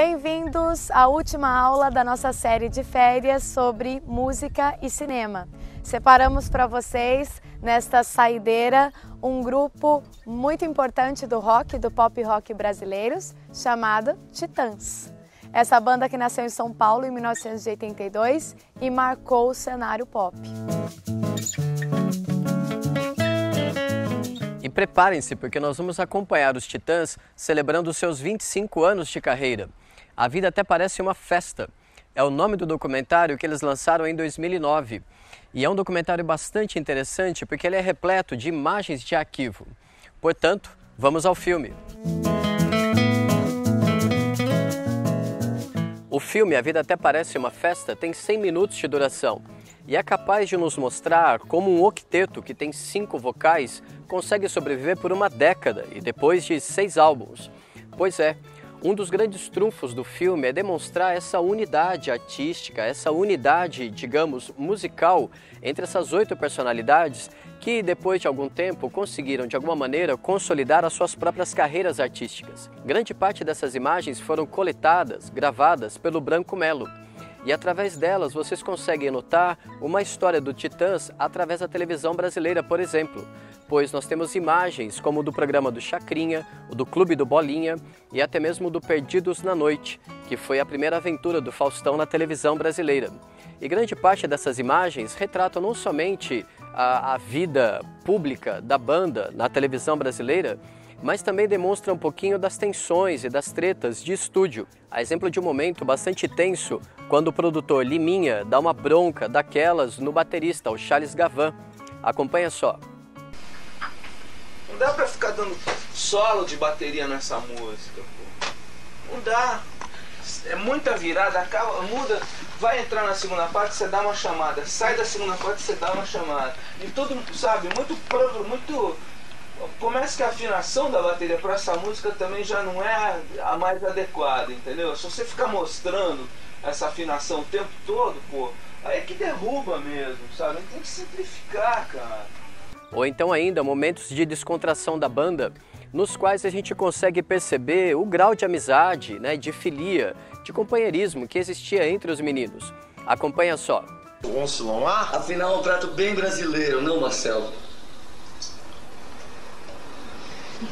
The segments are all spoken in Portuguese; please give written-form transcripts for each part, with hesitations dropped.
Bem-vindos à última aula da nossa série de férias sobre música e cinema. Separamos para vocês, nesta saideira, um grupo muito importante do rock, do pop rock brasileiros, chamado Titãs. Essa banda que nasceu em São Paulo em 1982 e marcou o cenário pop. E preparem-se, porque nós vamos acompanhar os Titãs celebrando seus 25 anos de carreira. A vida até parece uma festa. É o nome do documentário que eles lançaram em 2009. E é um documentário bastante interessante porque ele é repleto de imagens de arquivo. Portanto, vamos ao filme. O filme A Vida Até Parece Uma Festa tem 100 minutos de duração e é capaz de nos mostrar como um octeto que tem 5 vocais consegue sobreviver por uma década e depois de 6 álbuns. Pois é, um dos grandes trunfos do filme é demonstrar essa unidade artística, essa unidade, digamos, musical entre essas 8 personalidades que depois de algum tempo conseguiram de alguma maneira consolidar as suas próprias carreiras artísticas. Grande parte dessas imagens foram coletadas, gravadas pelo Branco Melo. E através delas vocês conseguem notar uma história do Titãs através da televisão brasileira, por exemplo. Pois nós temos imagens como o do programa do Chacrinha, o do Clube do Bolinha e até mesmo do Perdidos na Noite, que foi a primeira aventura do Faustão na televisão brasileira. E grande parte dessas imagens retratam não somente a vida pública da banda na televisão brasileira, mas também demonstra um pouquinho das tensões e das tretas de estúdio. A exemplo de um momento bastante tenso, quando o produtor Liminha dá uma bronca daquelas no baterista, o Charles Gavan. Acompanha só. Não dá pra ficar dando solo de bateria nessa música, pô. Não dá. É muita virada, acaba, muda, vai entrar na segunda parte, você dá uma chamada. Sai da segunda parte, você dá uma chamada. E tudo, sabe, muito... Começa que a afinação da bateria para essa música também já não é a mais adequada, entendeu? Se você ficar mostrando essa afinação o tempo todo, pô, aí é que derruba mesmo, sabe? Tem que simplificar, cara. Ou então ainda momentos de descontração da banda, nos quais a gente consegue perceber o grau de amizade, né, de filia, de companheirismo que existia entre os meninos. Acompanha só. Afinal, é um prato bem brasileiro, não, Marcelo?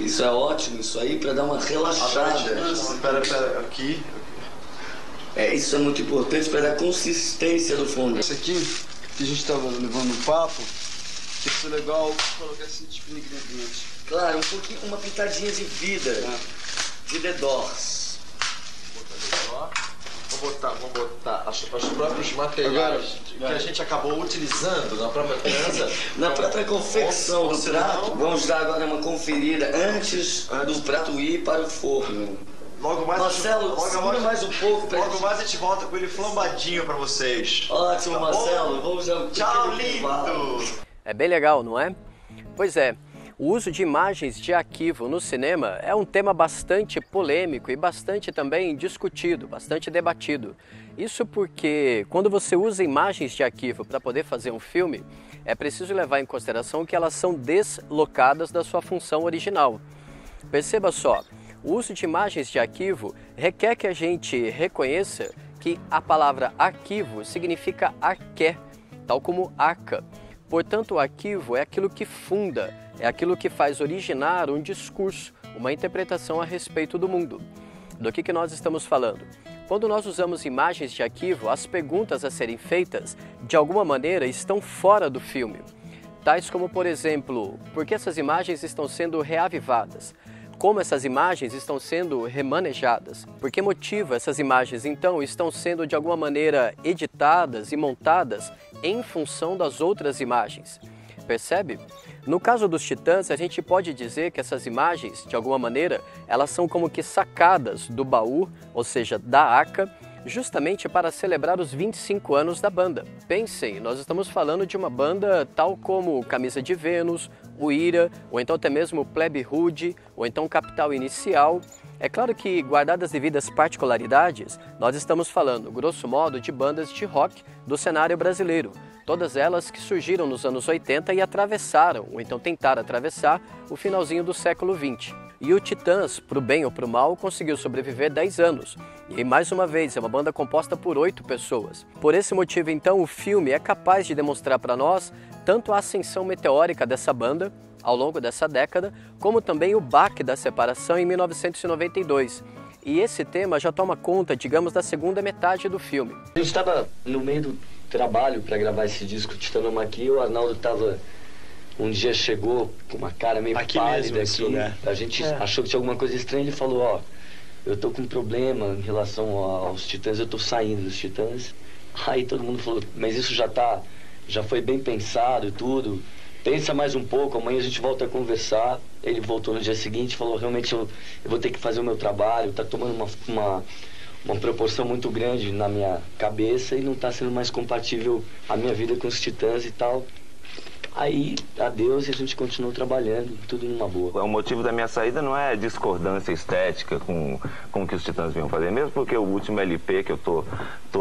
Isso é ótimo, isso aí pra dar uma relaxada. Espera, aqui. Isso é muito importante pra dar consistência do fundo. Isso aqui, que a gente tava levando um papo, que foi legal colocar esse tipo de ingrediente. Claro, um pouquinho, uma pitadinha de vida, de The Doors. Vamos botar os próprios materiais que a gente acabou utilizando na própria criança. Na própria confecção do prato. Vamos dar agora uma conferida antes do prato ir para o forno. Logo mais, Marcelo, segura mais um pouco pra logo mais a gente volta com ele flambadinho pra vocês. Ótimo, Tá Marcelo. bom? Vamos já... Tchau, lindo! É bem legal, não é? Pois é. O uso de imagens de arquivo no cinema é um tema bastante polêmico e bastante também discutido, bastante debatido. Isso porque quando você usa imagens de arquivo para poder fazer um filme, é preciso levar em consideração que elas são deslocadas da sua função original. Perceba só, o uso de imagens de arquivo requer que a gente reconheça que a palavra arquivo significa arqué, tal como arca. Portanto, o arquivo é aquilo que funda, é aquilo que faz originar um discurso, uma interpretação a respeito do mundo. Do que nós estamos falando? Quando nós usamos imagens de arquivo, as perguntas a serem feitas, de alguma maneira, estão fora do filme. Tais como, por exemplo, por que essas imagens estão sendo reavivadas? Como essas imagens estão sendo remanejadas? Por que motivo essas imagens, então, estão sendo, de alguma maneira, editadas e montadas em função das outras imagens? Percebe? No caso dos Titãs, a gente pode dizer que essas imagens, de alguma maneira, elas são como que sacadas do baú, ou seja, da arca, justamente para celebrar os 25 anos da banda. Pensem, nós estamos falando de uma banda tal como Camisa de Vênus, o Ira, ou então até mesmo Plebe Rude, ou então Capital Inicial. É claro que, guardadas as devidas particularidades, nós estamos falando, grosso modo, de bandas de rock do cenário brasileiro. Todas elas que surgiram nos anos 80 e atravessaram, ou então tentaram atravessar, o finalzinho do século XX. E o Titãs, pro bem ou pro mal, conseguiu sobreviver 10 anos. E mais uma vez, é uma banda composta por 8 pessoas. Por esse motivo, então, o filme é capaz de demonstrar para nós tanto a ascensão meteórica dessa banda ao longo dessa década, como também o baque da separação em 1992. E esse tema já toma conta, digamos, da segunda metade do filme. A gente estava no meio do trabalho para gravar esse disco Titanomaquia, e o Arnaldo estava... Um dia chegou com uma cara meio pálida aqui, a gente achou que tinha alguma coisa estranha, ele falou, ó, eu tô com um problema em relação aos Titãs, eu tô saindo dos Titãs. Aí todo mundo falou, mas isso já foi bem pensado e tudo, pensa mais um pouco, amanhã a gente volta a conversar. Ele voltou no dia seguinte e falou, realmente eu vou ter que fazer o meu trabalho, tá tomando uma proporção muito grande na minha cabeça e não tá sendo mais compatível a minha vida com os Titãs e tal. Aí, adeus, e a gente continuou trabalhando, tudo numa boa. O motivo da minha saída não é discordância estética com o que os Titãs vinham fazer, mesmo porque o último LP que eu tô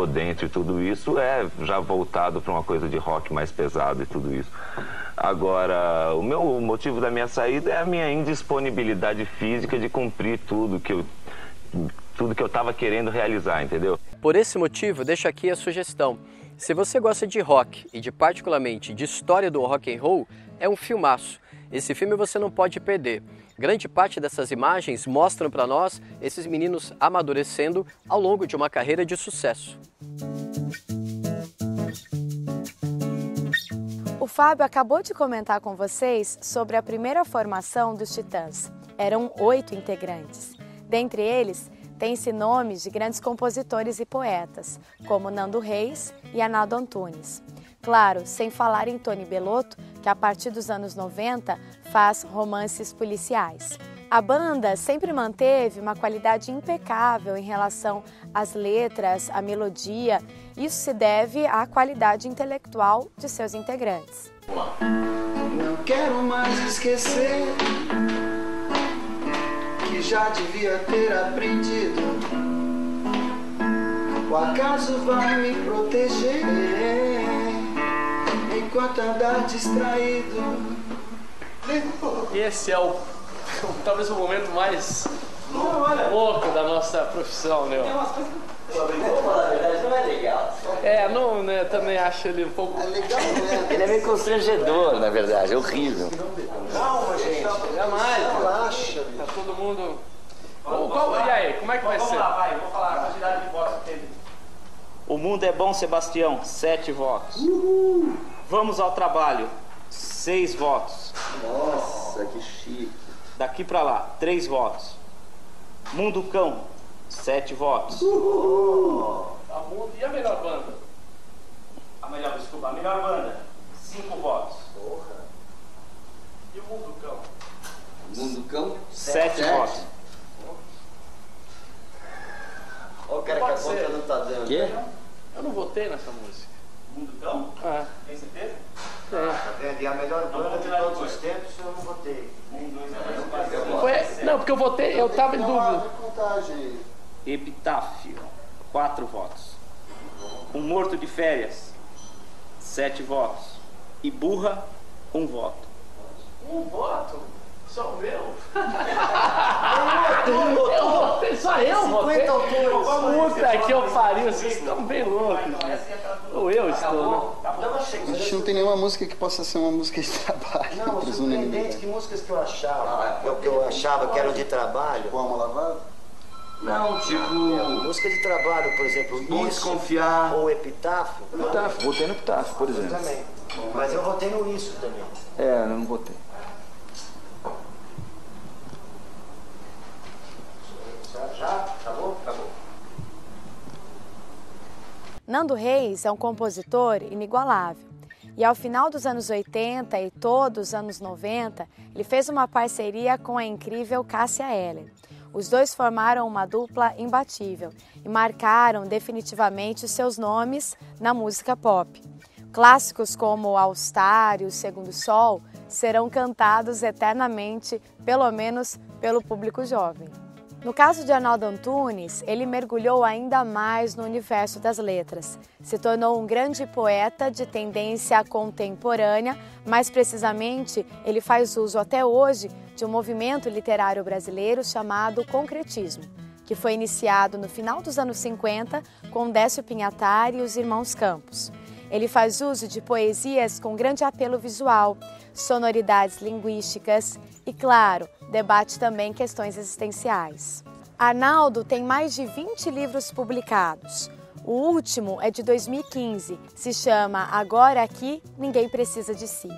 dentro e tudo isso é já voltado para uma coisa de rock mais pesado e tudo isso. Agora, o motivo da minha saída é a minha indisponibilidade física de cumprir tudo que eu estava querendo realizar, entendeu? Por esse motivo, deixo aqui a sugestão. Se você gosta de rock e particularmente de história do rock and roll, é um filmaço. Esse filme você não pode perder. Grande parte dessas imagens mostram para nós esses meninos amadurecendo ao longo de uma carreira de sucesso. O Fábio acabou de comentar com vocês sobre a primeira formação dos Titãs. Eram 8 integrantes. Dentre eles, tem-se nomes de grandes compositores e poetas, como Nando Reis e Arnaldo Antunes. Claro, sem falar em Tony Bellotto, que a partir dos anos 90 faz romances policiais. A banda sempre manteve uma qualidade impecável em relação às letras, à melodia. Isso se deve à qualidade intelectual de seus integrantes. Não quero mais esquecer que já devia ter aprendido. O acaso vai me proteger enquanto andar distraído. Esse é talvez o momento mais louco da nossa profissão, né? Na verdade não é legal. Não, né? Também acho ele um pouco... É legal, né? Ele é meio constrangedor, na verdade, é horrível. Calma, gente. Jamais. Relaxa. Tá todo mundo... E aí, como é que vai ser? Vou falar a quantidade de votos que teve. O mundo é bom, Sebastião, 7 votos. Vamos ao trabalho, 6 votos. Nossa, que chique. Daqui pra lá, 3 votos. Mundo Cão, 7 votos. E a melhor banda? A melhor banda, 5 votos. E o Mundo Cão? Mundo Cão, 7 votos. Olha o cara que a conta não tá dando. Quê? Eu não votei nessa música. Mundo Cão? Tem certeza? E a melhor banda de todos os tempos eu não votei. Não, porque eu votei, eu tava em dúvida. Contagem. Epitáfio, 4 votos. Um Morto de Férias, 7 votos. E Burra, 1 voto. Um voto? Só o meu? Eu votei, só eu votei? 50 autores. Puta que eu pariu, vocês estão bem loucos. Ou eu estou, né? A gente não tem nenhuma música que possa ser uma música de trabalho. Não, surpreendente, que músicas que eu achava, que eu achava que eram de trabalho. Com alma lavada? Não, tipo... música de trabalho, por exemplo, Bom Isso Desconfiar. ou Epitáfio. Epitáfio, votei no Epitáfio, por exemplo. Também. Mas eu votei no Isso também. Eu não votei. Já? Acabou? Acabou. Nando Reis é um compositor inigualável. E ao final dos anos 80 e todos os anos 90, ele fez uma parceria com a incrível Cássia Eller. Os dois formaram uma dupla imbatível e marcaram definitivamente os seus nomes na música pop. Clássicos como All Star e O Segundo Sol serão cantados eternamente, pelo menos pelo público jovem. No caso de Arnaldo Antunes, ele mergulhou ainda mais no universo das letras. Se tornou um grande poeta de tendência contemporânea, mais precisamente, ele faz uso até hoje de um movimento literário brasileiro chamado concretismo, que foi iniciado no final dos anos 50 com Décio Pinhatari e os irmãos Campos. Ele faz uso de poesias com grande apelo visual, sonoridades linguísticas e, claro, debate também questões existenciais. Arnaldo tem mais de 20 livros publicados. O último é de 2015, se chama Agora Aqui Ninguém Precisa de Si.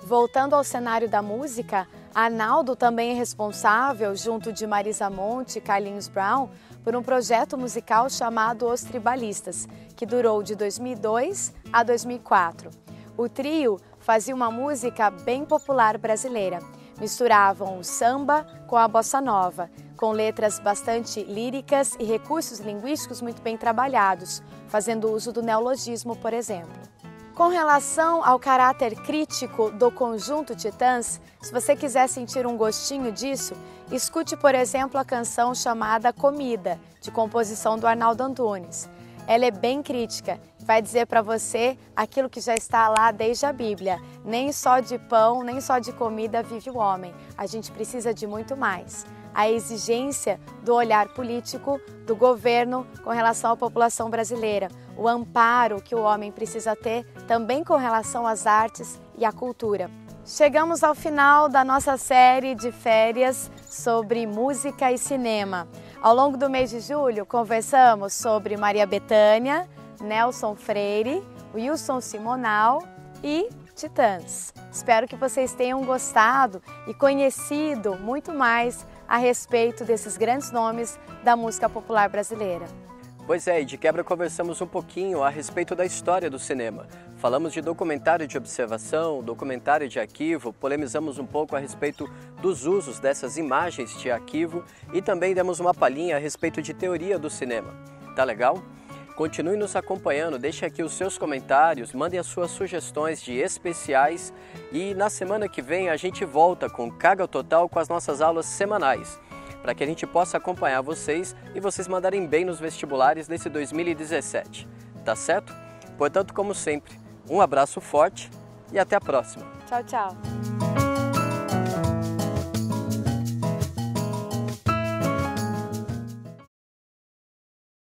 Voltando ao cenário da música, Arnaldo também é responsável, junto de Marisa Monte e Carlinhos Brown, por um projeto musical chamado Os Tribalistas, que durou de 2002 a 2004. O trio fazia uma música bem popular brasileira. Misturavam o samba com a bossa nova, com letras bastante líricas e recursos linguísticos muito bem trabalhados, fazendo uso do neologismo, por exemplo. Com relação ao caráter crítico do conjunto Titãs, se você quiser sentir um gostinho disso, escute, por exemplo, a canção chamada Comida, de composição do Arnaldo Antunes. Ela é bem crítica, vai dizer para você aquilo que já está lá desde a Bíblia. Nem só de pão, nem só de comida vive o homem. A gente precisa de muito mais. A exigência do olhar político do governo com relação à população brasileira, o amparo que o homem precisa ter também com relação às artes e à cultura. Chegamos ao final da nossa série de férias sobre música e cinema. Ao longo do mês de julho, conversamos sobre Maria Bethânia, Nelson Freire, Wilson Simonal e Titãs. Espero que vocês tenham gostado e conhecido muito mais a respeito desses grandes nomes da música popular brasileira. Pois é, e de quebra conversamos um pouquinho a respeito da história do cinema. Falamos de documentário de observação, documentário de arquivo, polemizamos um pouco a respeito dos usos dessas imagens de arquivo e também demos uma palhinha a respeito de teoria do cinema. Tá legal? Continue nos acompanhando, deixe aqui os seus comentários, mandem as suas sugestões de especiais e na semana que vem a gente volta com Carga Total com as nossas aulas semanais, para que a gente possa acompanhar vocês e vocês mandarem bem nos vestibulares desse 2017, tá certo? Portanto, como sempre, um abraço forte e até a próxima. Tchau, tchau.